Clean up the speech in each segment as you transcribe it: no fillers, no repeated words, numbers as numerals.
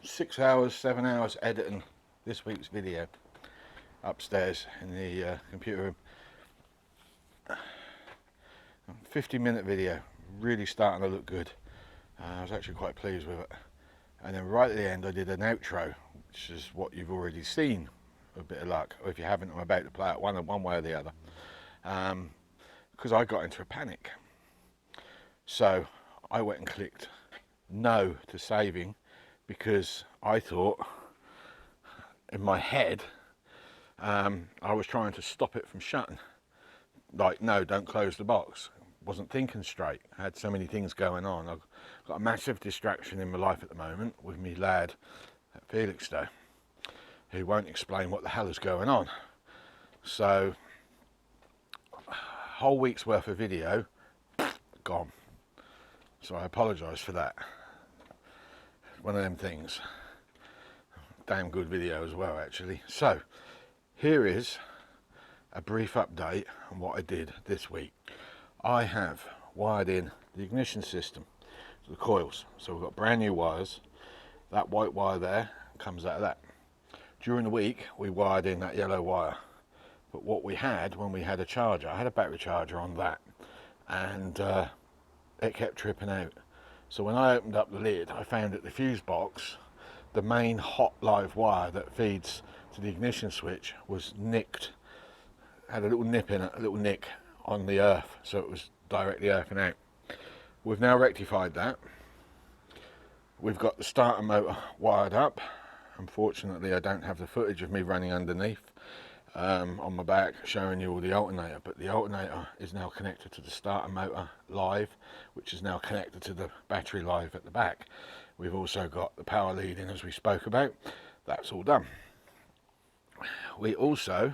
6 hours, 7 hours editing this week's video upstairs in the computer room. 50-minute video, really starting to look good. I was actually quite pleased with it. And then right at the end I did an outro, which is what you've already seen with a bit of luck, or if you haven't, I'm about to play it one way or the other, because I got into a panic. So I went and clicked no to saving, because I thought in my head I was trying to stop it from shutting. Like, no, don't close the box. Wasn't thinking straight. I had so many things going on. I've got a massive distraction in my life at the moment with me lad at Felixstowe, who won't explain what the hell is going on. So a whole week's worth of video gone. So I apologise for that. One of them things. Damn good video as well, actually. So here is a brief update on what I did this week. I have wired in the ignition system to the coils. So we've got brand new wires. That white wire there comes out of that. During the week we wired in that yellow wire. But what we had when we had a charger, I had a battery charger on that, and it kept tripping out. So when I opened up the lid, I found that the fuse box, the main hot live wire that feeds to the ignition switch, was nicked. Had a little nip in it, a little nick on the earth, so it was directly earthing out. We've now rectified that. We've got the starter motor wired up. Unfortunately, I don't have the footage of me running underneath on my back showing you all the alternator, but the alternator is now connected to the starter motor live, which is now connected to the battery live at the back. We've also got the power lead in, as we spoke about. That's all done. We also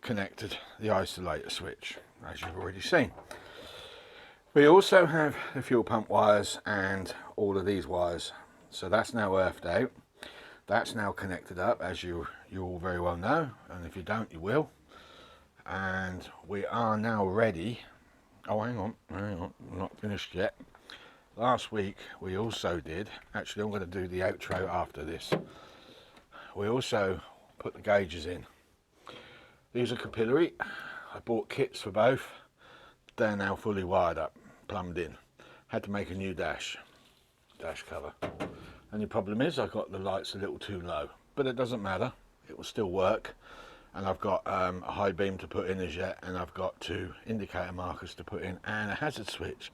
connected the isolator switch, as you've already seen. We also have the fuel pump wires and all of these wires, so that's now earthed out. That's now connected up, as you all very well know, and if you don't, you will. And we are now ready. Oh, hang on, I'm not finished yet. Last week we also did, actually I'm going to do the outro after this. We also put the gauges in. These are capillary. I bought kits for both. They're now fully wired up, plumbed in. Had to make a new dash cover. Only problem is I got the lights a little too low, but it doesn't matter, it will still work. And I've got a high beam to put in as yet, and I've got 2 indicator markers to put in, and a hazard switch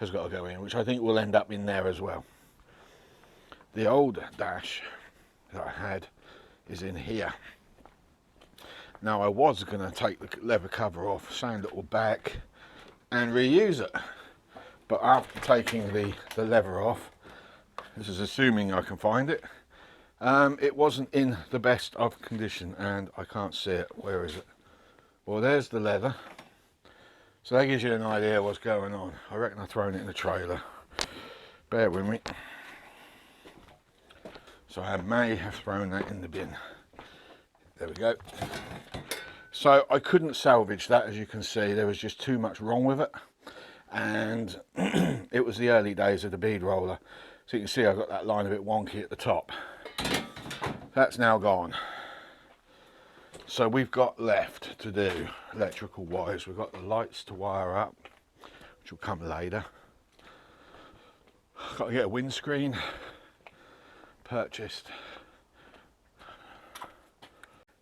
has got to go in, which I think will end up in there as well. The old dash that I had is in here. Now I was going to take the leather cover off, sand it all back and reuse it, but after taking the leather off, this is assuming I can find it, it wasn't in the best of condition, and I can't see it. Where is it? Well, there's the leather, so that gives you an idea what's going on. I reckon I've thrown it in the trailer, bear with me. So I may have thrown that in the bin. There we go. So I couldn't salvage that, as you can see. There was just too much wrong with it, and it was the early days of the bead roller. So you can see I've got that line a bit wonky at the top. That's now gone. So we've got left to do electrical wires. We've got the lights to wire up, which will come later. Got to get a windscreen purchased.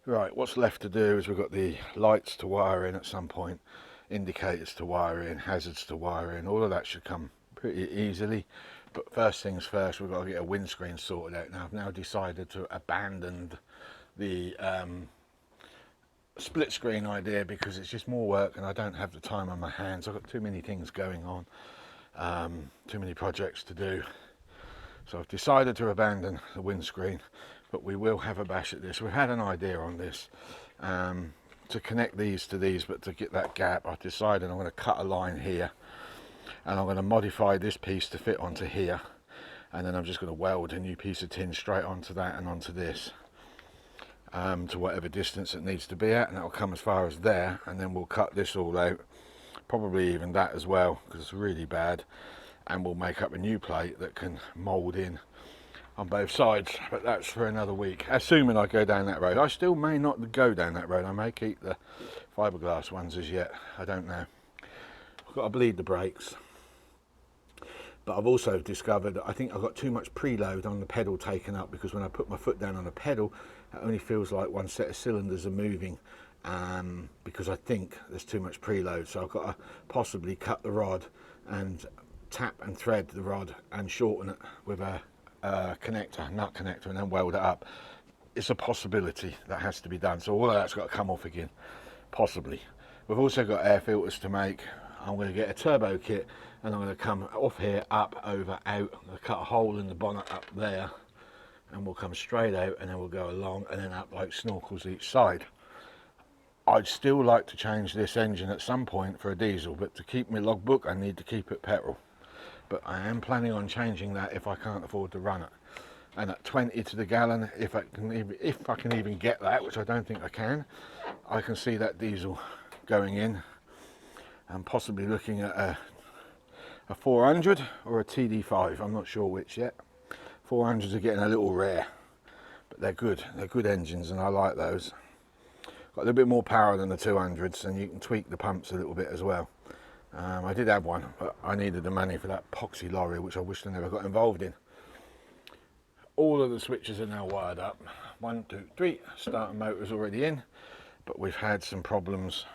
Right, what's left to do is we've got the lights to wire in at some point, indicators to wire in, hazards to wire in. All of that should come pretty easily. But first things first, we've got to get a windscreen sorted out. Now I've now decided to abandon the split screen idea, because it's just more work and I don't have the time on my hands. I've got too many things going on, too many projects to do. So I've decided to abandon the windscreen, but we will have a bash at this. We've had an idea on this, to connect these to these, but to get that gap, I've decided I'm going to cut a line here, and I'm going to modify this piece to fit onto here, and then I'm just going to weld a new piece of tin straight onto that and onto this, to whatever distance it needs to be at, and that will come as far as there, and then we'll cut this all out, probably even that as well, because it's really bad, and we'll make up a new plate that can mould in on both sides, but that's for another week, assuming I go down that road. I still may not go down that road. I may keep the fiberglass ones as yet. I don't know. I've got to bleed the brakes, but I've also discovered that I think I've got too much preload on the pedal taken up, because when I put my foot down on the pedal, it only feels like one set of cylinders are moving, because I think there's too much preload. So I've got to possibly cut the rod and tap and thread the rod and shorten it with a connector, nut connector, and then weld it up. It's a possibility that has to be done. So all of that's got to come off again, possibly. We've also got air filters to make. I'm going to get a turbo kit, and I'm going to come off here, up, over, out. I'm going to cut a hole in the bonnet up there, and we'll come straight out, and then we'll go along and then up like snorkels each side. I'd still like to change this engine at some point for a diesel, but to keep my logbook I need to keep it petrol. But I am planning on changing that if I can't afford to run it. And at 20 to the gallon, if I can even get that, which I don't think I can see that diesel going in, and possibly looking at a 400 or a TD5. I'm not sure which yet. 400s are getting a little rare, but they're good. They're good engines, and I like those. Got a little bit more power than the 200s, and you can tweak the pumps a little bit as well. I did have one, but I needed the money for that poxy lorry, which I wish I never got involved in. All of the switches are now wired up. 1, 2, 3. Starting motor's already in, but we've had some problems,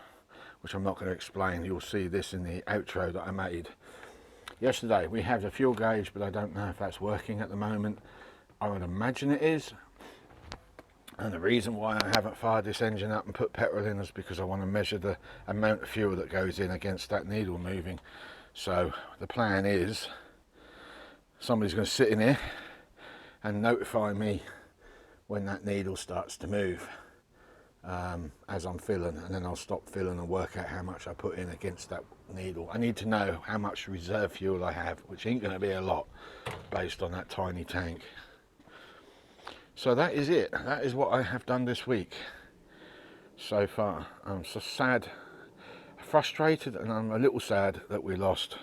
which I'm not going to explain. You'll see this in the outro that I made yesterday. We have the fuel gauge, but I don't know if that's working at the moment. I would imagine it is. And the reason why I haven't fired this engine up and put petrol in is because I want to measure the amount of fuel that goes in against that needle moving. So the plan is somebody's going to sit in here and notify me when that needle starts to move as I'm filling, and then I'll stop filling and work out how much I put in against that needle. I need to know how much reserve fuel I have, which ain't going to be a lot based on that tiny tank. So that is it. That is what I have done this week so far. I'm so sad, frustrated, and I'm a little sad that we lost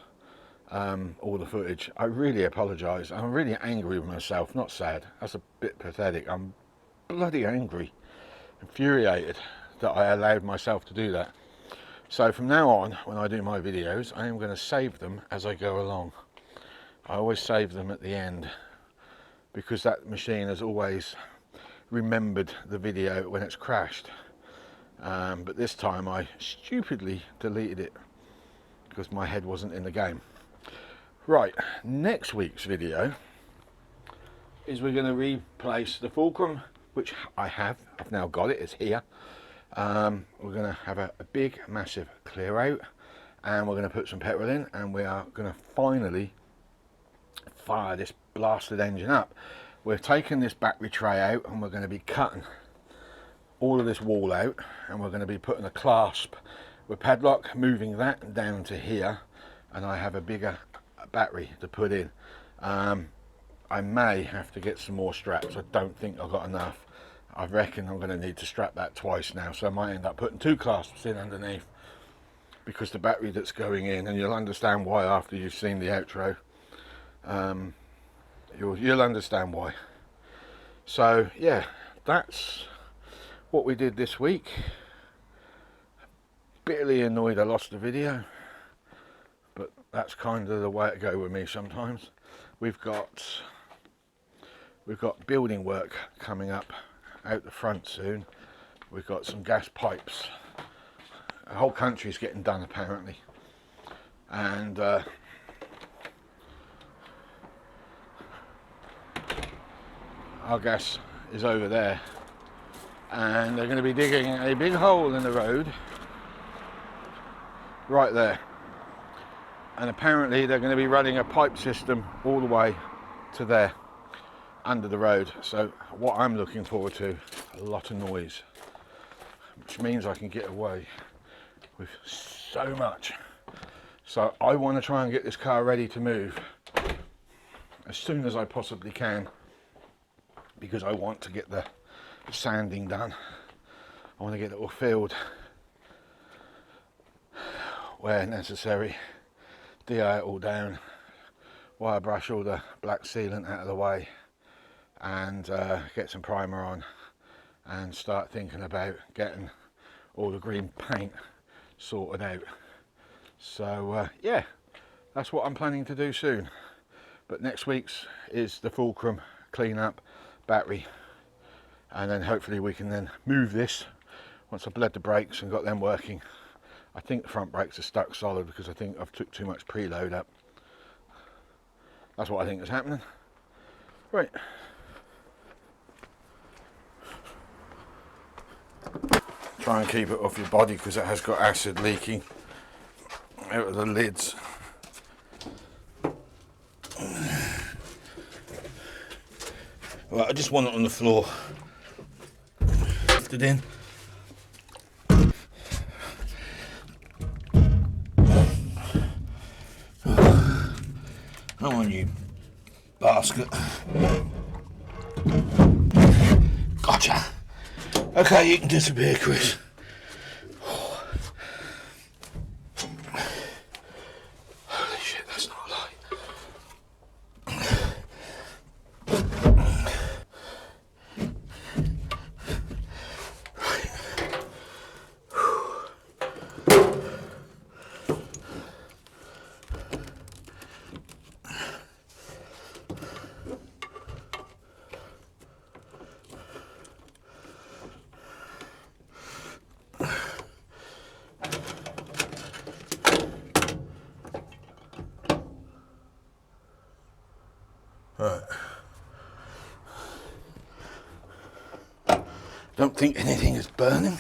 all the footage. I really apologise. I'm really angry with myself, not sad. That's a bit pathetic. I'm bloody angry, infuriated that I allowed myself to do that. So from now on, when I do my videos, I am going to save them as I go along. I always save them at the end, because that machine has always remembered the video when it's crashed. But this time I stupidly deleted it because my head wasn't in the game. Right, next week's video is we're going to replace the fulcrum, which I've now got it, it's here. We're going to have a big massive clear out, and we're going to put some petrol in, and we are going to finally fire this blasted engine up. We're taking this battery tray out, and we're going to be cutting all of this wall out, and we're going to be putting a clasp with padlock, moving that down to here, and I have a bigger battery to put in. I may have to get some more straps. I don't think I've got enough. I reckon I'm going to need to strap that twice now, so I might end up putting 2 clasps in underneath, because the battery that's going in, and you'll understand why after you've seen the outro. You'll understand why. So yeah, that's what we did this week. Bitterly annoyed I lost the video, but that's kind of the way it goes with me sometimes. We've got building work coming up out the front soon. We've got some gas pipes. The whole country's getting done apparently, and our gas is over there, and they're going to be digging a big hole in the road right there, and apparently they're going to be running a pipe system all the way to there under the road. So what I'm looking forward to, a lot of noise, which means I can get away with so much. So I want to try and get this car ready to move as soon as I possibly can, because I want to get the sanding done. I want to get it all filled where necessary, DI it all down, wire brush all the black sealant out of the way and get some primer on and start thinking about getting all the green paint sorted out. So yeah, that's what I'm planning to do soon. But next week's is the fulcrum clean up, battery, and then hopefully we can then move this once I've bled the brakes and got them working. I think the front brakes are stuck solid because I think I've took too much preload up. That's what I think is happening. Right. Try and keep it off your body because it has got acid leaking out of the lids. Right, I just want it on the floor. Lift it in. Come on, you basket. Gotcha. Okay, you can disappear, Chris. Holy shit, that's not a lie. Right. Don't think anything is burning.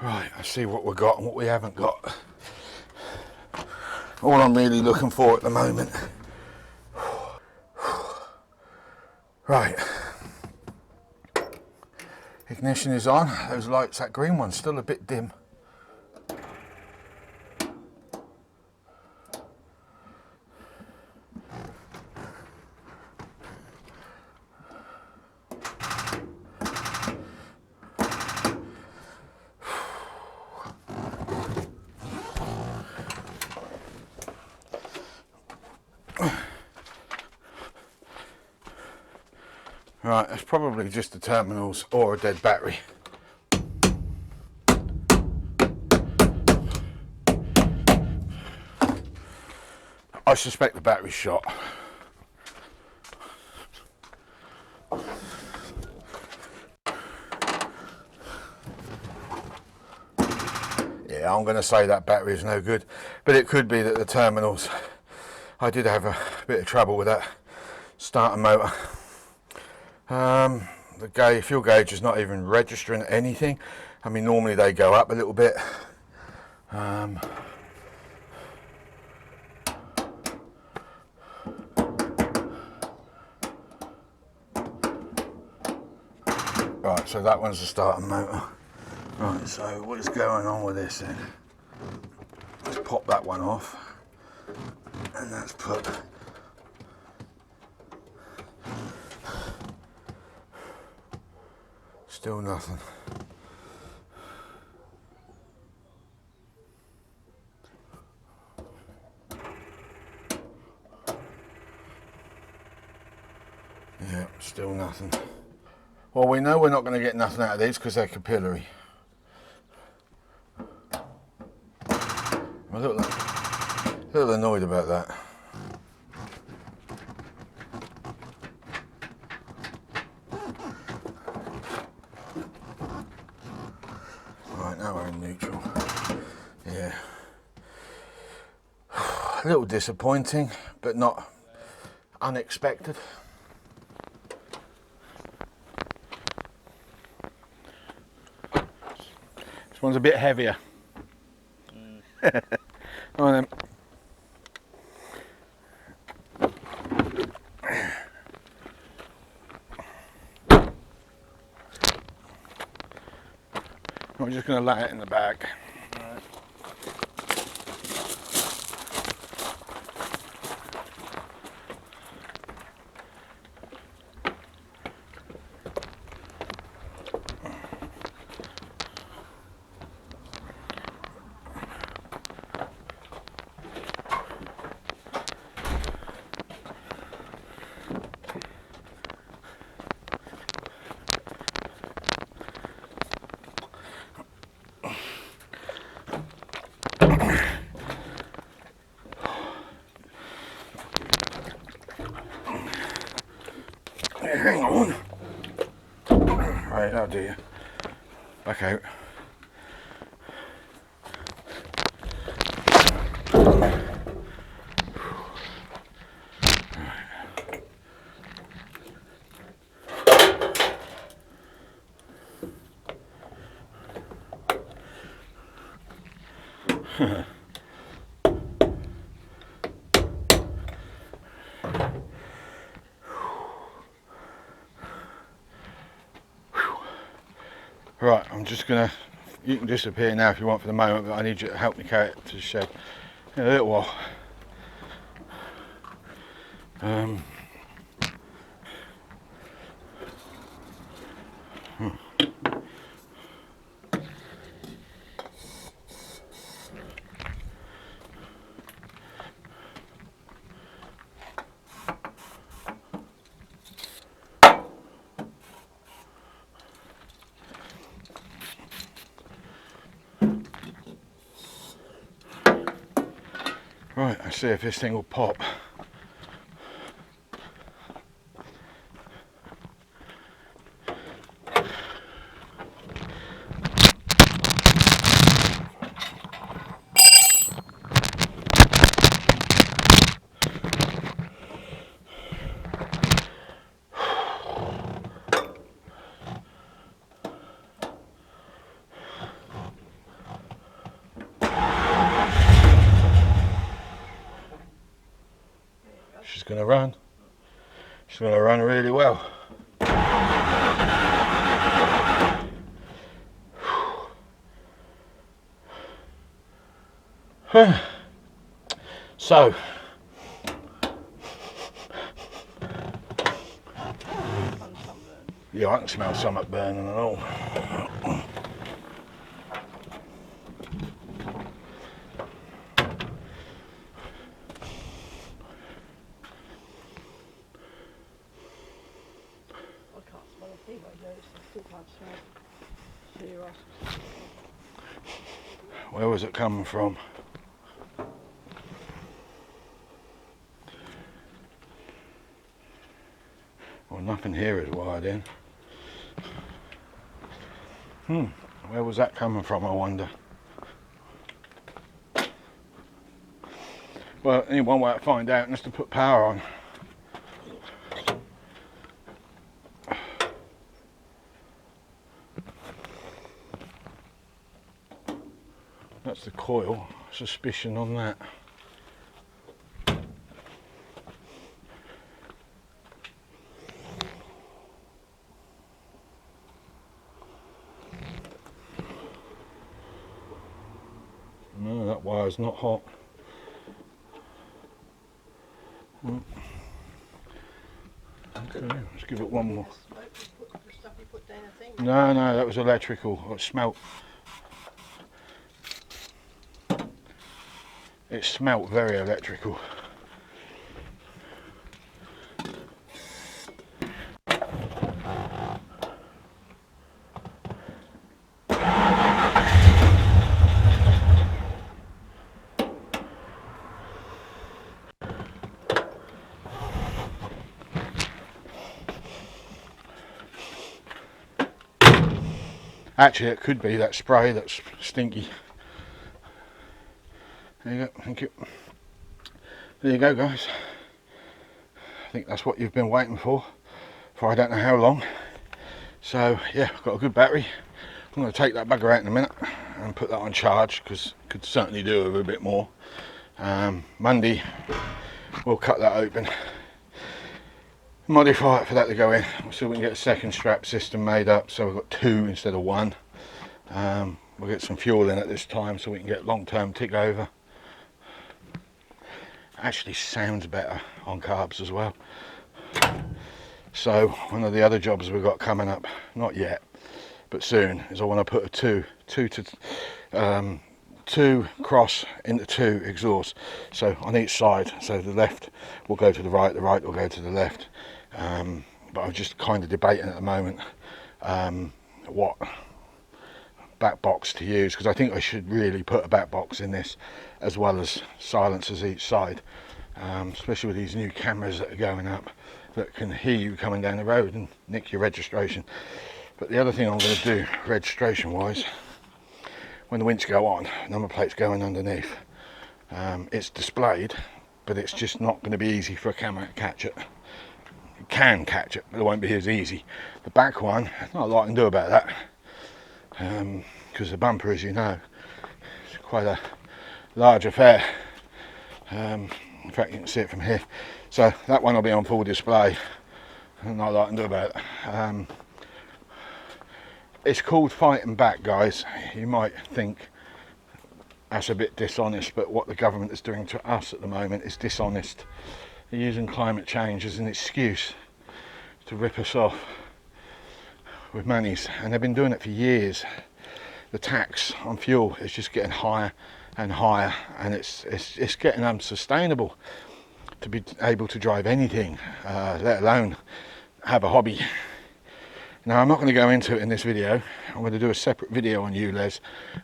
Right, I see what we've got and what we haven't got. All I'm really looking for at the moment. Right. Ignition is on. Those lights, that green one's still a bit dim. Right, it's probably just the terminals or a dead battery. I suspect the battery's shot. Yeah, I'm going to say that battery is no good, but it could be that the terminals, I did have a bit of trouble with that starter motor. The fuel gauge is not even registering anything. I mean, normally they go up a little bit. Right, so that one's the starter motor. Right, so what is going on with this then? Let's pop that one off, and that's put still nothing. Yeah, still nothing. Well, we know we're not going to get nothing out of these because they're capillary. I'm a little annoyed about that. Right, now we're in neutral. Yeah. A little disappointing, but not unexpected. This one's a bit heavier. On then. I'm just going to lay it in the bag. Right, that'll do you. Back out. Right, I'm just gonna, you can disappear now if you want for the moment, but I need you to help me carry it to the shed in a little while. Right, let's see if this thing will pop. She's going to run. She's going to run really well. So, yeah, I can smell something burning and all. Where was it coming from? Well, nothing here is wired in. Where was that coming from, I wonder? Well, only one way to find out is to put power on. That's the coil. Suspicion on that. No, that wire's not hot. Okay, let's give it one more. No, that was electrical. It smelt. It smelt very electrical. Actually, it could be that spray that's stinky. There you go, thank you. There you go, guys. I think that's what you've been waiting for I don't know how long. So yeah, I've got a good battery. I'm going to take that bugger out in a minute and put that on charge, because could certainly do with a bit more. Monday we'll cut that open, modify it for that to go in, so we can get a second strap system made up, so we've got two instead of one. We'll get some fuel in at this time so we can get long-term tick over. Actually sounds better on carbs as well. So one of the other jobs we've got coming up, not yet but soon, is I want to put a two cross into two exhaust, so on each side, so the left will go to the right will go to the left. But I'm just kind of debating at the moment what back box to use, because I think I should really put a back box in this as well as silencers each side, especially with these new cameras that are going up that can hear you coming down the road and nick your registration. But the other thing I'm going to do, registration wise, when the winch go on, number plates going underneath, it's displayed, but it's just not going to be easy for a camera to catch it. It can catch it, but it won't be as easy. The back one, not a lot I can do about that, because the bumper, as you know, is quite a large affair. In fact, you can see it from here. So that one will be on full display. Not a lot I can do about it. It's called fighting back, guys. You might think that's a bit dishonest, but what the government is doing to us at the moment is dishonest. They're using climate change as an excuse to rip us off with monies, and they've been doing it for years. The tax on fuel is just getting higher and higher, and it's getting unsustainable to be able to drive anything, let alone have a hobby. Now, I'm not going to go into it in this video. I'm going to do a separate video on ULEZ,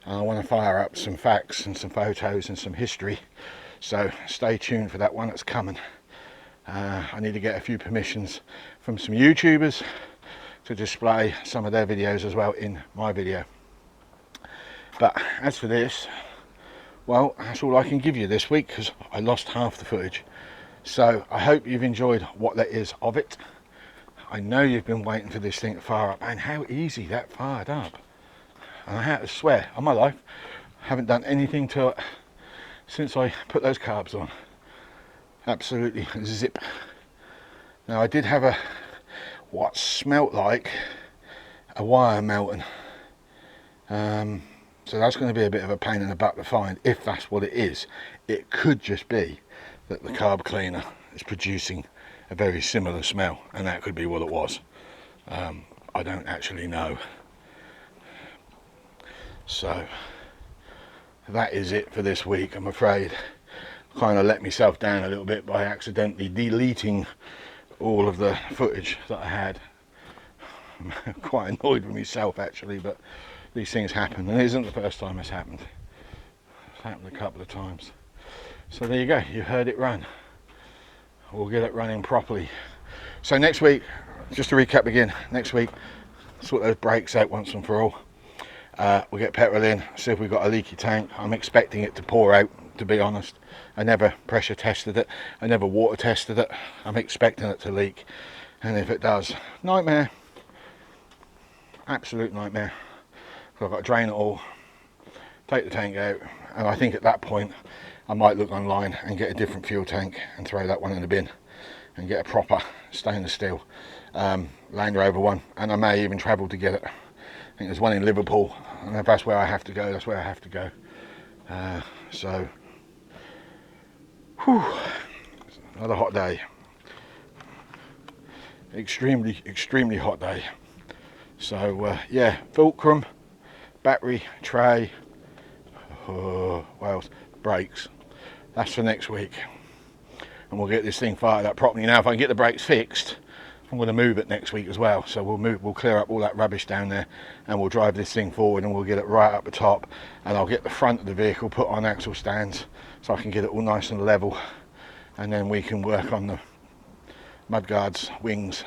and I want to fire up some facts and some photos and some history, so stay tuned for that one. That's coming. I need to get a few permissions from some YouTubers to display some of their videos as well in my video. But as for this, well, that's all I can give you this week, because I lost half the footage. So I hope you've enjoyed what there is of it. I know you've been waiting for this thing to fire up, and how easy that fired up. And I have to swear, on my life, I haven't done anything to it since I put those carbs on. Absolutely zip. Now, I did have what smelt like a wire melting. So that's going to be a bit of a pain in the butt to find, if that's what it is. It could just be that the carb cleaner is producing a very similar smell, and that could be what it was. I don't actually know. So that is it for this week, I'm afraid. Kind of let myself down a little bit by accidentally deleting all of the footage that I had. I'm quite annoyed with myself actually, but these things happen, and it isn't the first time it's happened. It's happened a couple of times. So there you go, you heard it run. We'll get it running properly. So next week, just to recap again, next week, sort those brakes out once and for all. We'll get petrol in, see if we've got a leaky tank. I'm expecting it to pour out, to be honest. I never pressure tested it, I never water tested it. I'm expecting it to leak, and if it does, nightmare. Absolute nightmare. So I've got to drain it all, take the tank out, and I think at that point I might look online and get a different fuel tank and throw that one in the bin and get a proper stainless steel Land Rover one, and I may even travel to get it. I think there's one in Liverpool, and if that's where I have to go, that's where I have to go. So whew, another hot day. Extremely hot day. So yeah, fulcrum, battery, tray, what else? Brakes. That's for next week, and we'll get this thing fired up properly. Now, if I can get the brakes fixed, I'm going to move it next week as well. So we'll clear up all that rubbish down there, and we'll drive this thing forward, and we'll get it right up the top, and I'll get the front of the vehicle put on axle stands so I can get it all nice and level, and then we can work on the mudguards, wings,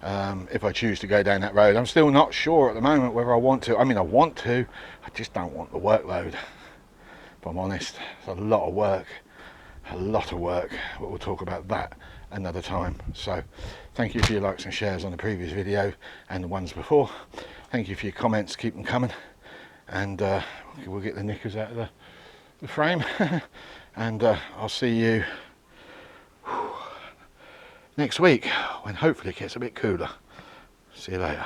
if I choose to go down that road. I'm still not sure at the moment whether I want to. I mean, I want to, I just don't want the workload. If I'm honest, it's a lot of work, but we'll talk about that another time. So thank you for your likes and shares on the previous video and the ones before. Thank you for your comments, keep them coming, and we'll get the knickers out of the frame and I'll see you next week when hopefully it gets a bit cooler. See you later.